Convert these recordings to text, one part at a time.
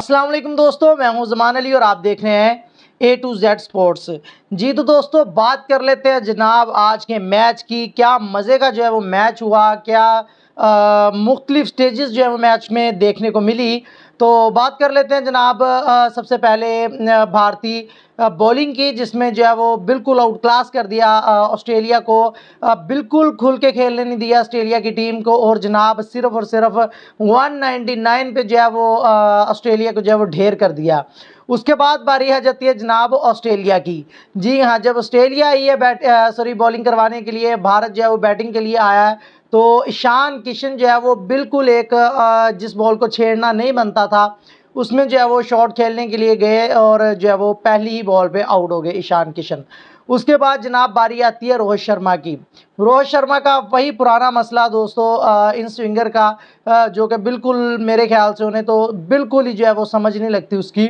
अस्सलाम वालेकुम दोस्तों, मैं हूं ज़मान अली और आप देख रहे हैं A to Z स्पोर्ट्स। जी तो दोस्तों, बात कर लेते हैं जनाब आज के मैच की। क्या मज़े का जो है वो मैच हुआ, क्या मुख्तलिफ स्टेजेस जो है वो मैच में देखने को मिली। तो बात कर लेते हैं जनाब सबसे पहले भारतीय बॉलिंग की, जिसमें जो है वो बिल्कुल आउट क्लास कर दिया ऑस्ट्रेलिया को। बिल्कुल खुल के खेलने नहीं दिया ऑस्ट्रेलिया की टीम को, और जनाब सिर्फ और सिर्फ 199 पे जो है वो ऑस्ट्रेलिया को जो है वो ढेर कर दिया। उसके बाद बारी आ जाती है जनाब ऑस्ट्रेलिया की। जी हाँ, जब ऑस्ट्रेलिया आई है बॉलिंग करवाने के लिए, भारत जो है वो बैटिंग के लिए आया है, तो ईशान किशन जो है वो बिल्कुल एक जिस बॉल को छेड़ना नहीं बनता था उसमें जो है वो शॉट खेलने के लिए गए और जो है वो पहली ही बॉल पे आउट हो गए ईशान किशन। उसके बाद जनाब बारी आती है रोहित शर्मा की। रोहित शर्मा का वही पुराना मसला दोस्तों, इन स्विंगर का, जो कि बिल्कुल मेरे ख्याल से उन्हें तो बिल्कुल ही जो है वो समझ नहीं लगती उसकी।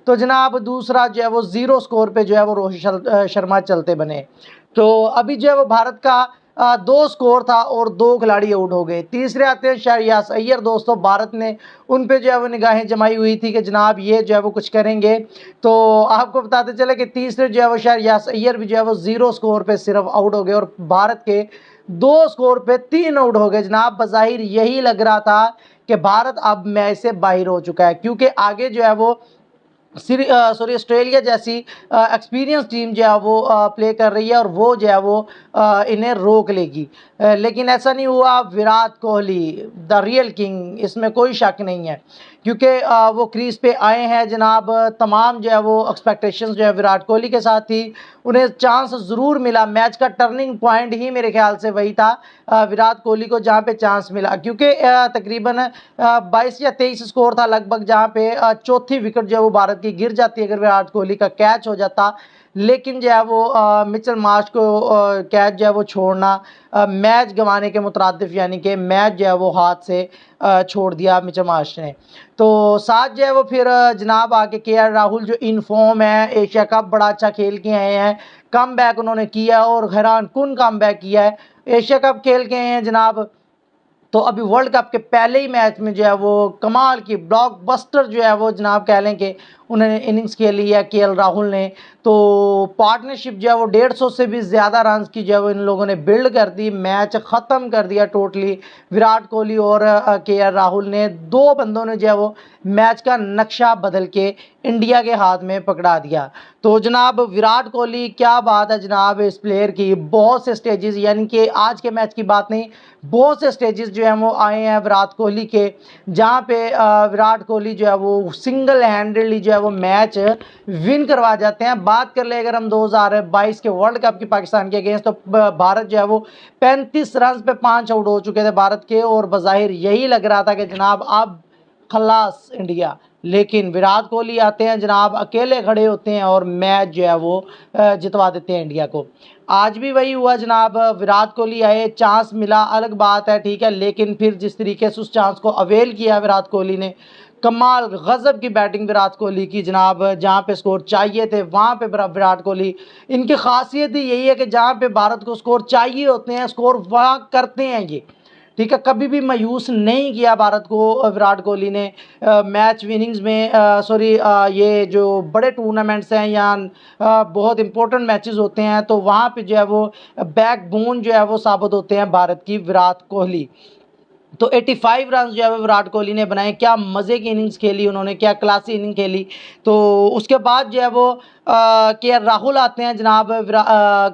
तो जनाब दूसरा जो है वो 0 स्कोर पे जो है वो रोहित शर्मा चलते बने। तो अभी जो है वो भारत का 2 स्कोर था और 2 खिलाड़ी आउट हो गए। तीसरे आते हैं शहरियार अय्यर। दोस्तों भारत ने उन पे जो है वो निगाहें जमाई हुई थी कि जनाब ये जो है वो कुछ करेंगे। तो आपको बताते चले कि तीसरे जो है वो शहरियार अय्यर भी जो है वो 0 स्कोर पे सिर्फ आउट हो गए और भारत के 2 स्कोर पे 3 आउट हो गए। जनाब बज़ाहिर यही लग रहा था कि भारत अब मैच से बाहर हो चुका है, क्योंकि आगे जो है वो ऑस्ट्रेलिया जैसी एक्सपीरियंस टीम जो है वो प्ले कर रही है और वो जो है वो इन्हें रोक लेगी। लेकिन ऐसा नहीं हुआ। Virat Kohli the real king, इसमें कोई शक नहीं है, क्योंकि वो क्रीज पे आए हैं जनाब। तमाम जो है वो एक्सपेक्टेशंस जो है विराट कोहली के साथ थी, उन्हें चांस ज़रूर मिला। मैच का टर्निंग पॉइंट ही मेरे ख्याल से वही था, विराट कोहली को जहाँ पे चांस मिला, क्योंकि तकरीबन 22 या 23 स्कोर था लगभग, जहाँ पे चौथी विकेट जो है वो भारत की गिर जाती अगर विराट कोहली का कैच हो जाता। लेकिन जो है वो मिचेल मार्श को कैच जो है वो छोड़ना मैच गंवाने के मुतरादिफ, यानी कि मैच जो है वो हाथ से छोड़ दिया मिचेल मार्श ने। तो साथ जो है वो फिर जनाब आके KL राहुल जो इन फॉर्म है, एशिया कप बड़ा अच्छा खेल के आए हैं, कम बैक उन्होंने किया और हैरान कुन कम बैक किया है। एशिया कप खेल के आए हैं जनाब, तो अभी वर्ल्ड कप के पहले ही मैच में जो है वो कमाल की ब्लॉकबस्टर जो है वो जनाब कह लें कि उन्होंने इनिंग्स खेली है KL राहुल ने। तो पार्टनरशिप जो है वो 150 से भी ज़्यादा रन की जो है वो इन लोगों ने बिल्ड कर दी, मैच ख़त्म कर दिया टोटली। विराट कोहली और KL राहुल ने, 2 बंदों ने जो है वो मैच का नक्शा बदल के इंडिया के हाथ में पकड़ा दिया। तो जनाब विराट कोहली, क्या बात है जनाब इस प्लेयर की। बहुत से स्टेजेस, यानी कि आज के मैच की बात नहीं, बहुत से स्टेजेस जो हैं वो आए हैं विराट कोहली के, जहां पे विराट कोहली जो है वो सिंगल हैंडेडली जो है वो मैच विन करवा जाते हैं। बात कर ले अगर हम 2022 के वर्ल्ड कप की पाकिस्तान के अगेंस्ट, तो भारत जो है वो 35 रन पे 5 आउट हो चुके थे भारत के, और बज़ाहिर यही लग रहा था कि जनाब अब खलास इंडिया। लेकिन विराट कोहली आते हैं जनाब, अकेले खड़े होते हैं और मैच जो है वो जितवा देते हैं इंडिया को। आज भी वही हुआ जनाब, विराट कोहली आए, चांस मिला, अलग बात है, ठीक है, लेकिन फिर जिस तरीके से उस चांस को अवेल किया विराट कोहली ने, कमाल गजब की बैटिंग विराट कोहली की जनाब। जहाँ पे स्कोर चाहिए थे वहाँ पे विराट कोहली, इनकी खासियत ही यही है कि जहाँ पे भारत को स्कोर चाहिए होते हैं स्कोर वहाँ करते हैं ये, ठीक है। कभी भी मायूस नहीं किया भारत को विराट कोहली ने। मैच विनिंग्स में ये जो बड़े टूर्नामेंट्स हैं या बहुत इंपॉर्टेंट मैचेस होते हैं, तो वहाँ पे जो है वो बैकबोन जो है वो साबित होते हैं भारत की विराट कोहली। तो 85 रन जो है वो विराट कोहली ने बनाए। क्या मज़े की इनिंग्स खेली उन्होंने, क्या क्लासी इनिंग खेली। तो उसके बाद जो है वो KL राहुल आते हैं जनाब।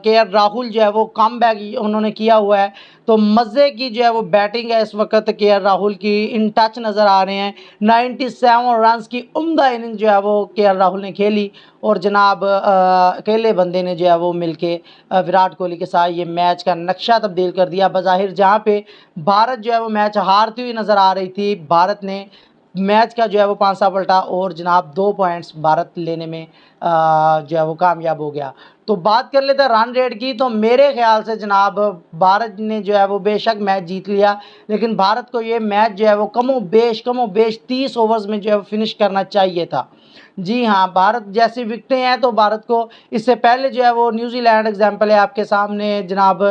KL राहुल जो है वो कम बैक उन्होंने किया हुआ है, तो मज़े की जो है वो बैटिंग है इस वक्त KL राहुल की, इन टच नज़र आ रहे हैं। 97 रन की उम्दा इनिंग जो है वो KL राहुल ने खेली, और जनाब अकेले बंदे ने जो है वो मिलके विराट कोहली के साथ ये मैच का नक्शा तब्दील कर दिया। बज़ाहिर जहाँ पे भारत जो है वो मैच हारती हुई नज़र आ रही थी, भारत ने मैच का जो है वो पांसा पलटा और जनाब 2 पॉइंट्स भारत लेने में जो है वो कामयाब हो गया। तो बात कर लेते हैं रन रेट की, तो मेरे ख्याल से जनाब भारत ने जो है वो बेशक मैच जीत लिया, लेकिन भारत को ये मैच जो है वो कमो बेश 30 ओवर्स में जो है वो फिनिश करना चाहिए था। जी हाँ, भारत जैसी विकटें हैं तो भारत को, इससे पहले जो है वो न्यूजीलैंड एग्जाम्पल है आपके सामने जनाब,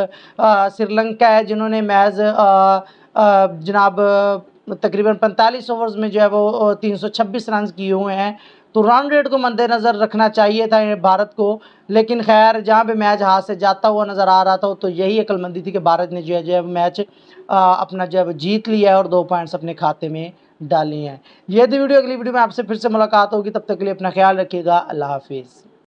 श्रीलंका है जिन्होंने मैच जनाब तकरीबन 45 ओवर्स में जो है वो 326 रन किए हुए हैं। तो रन रेट को मद्देनज़र रखना चाहिए था भारत को, लेकिन खैर जहाँ पे मैच हाथ से जाता हुआ नज़र आ रहा था तो यही अक्लमंदी थी कि भारत ने जो है मैच अपना जो है जीत लिया है और 2 पॉइंट्स अपने खाते में डाली हैं। ये थी वीडियो, अगली वीडियो में आपसे फिर से मुलाकात होगी, तब तक के लिए अपना ख्याल रखिएगा। अल्लाह हाफिज़।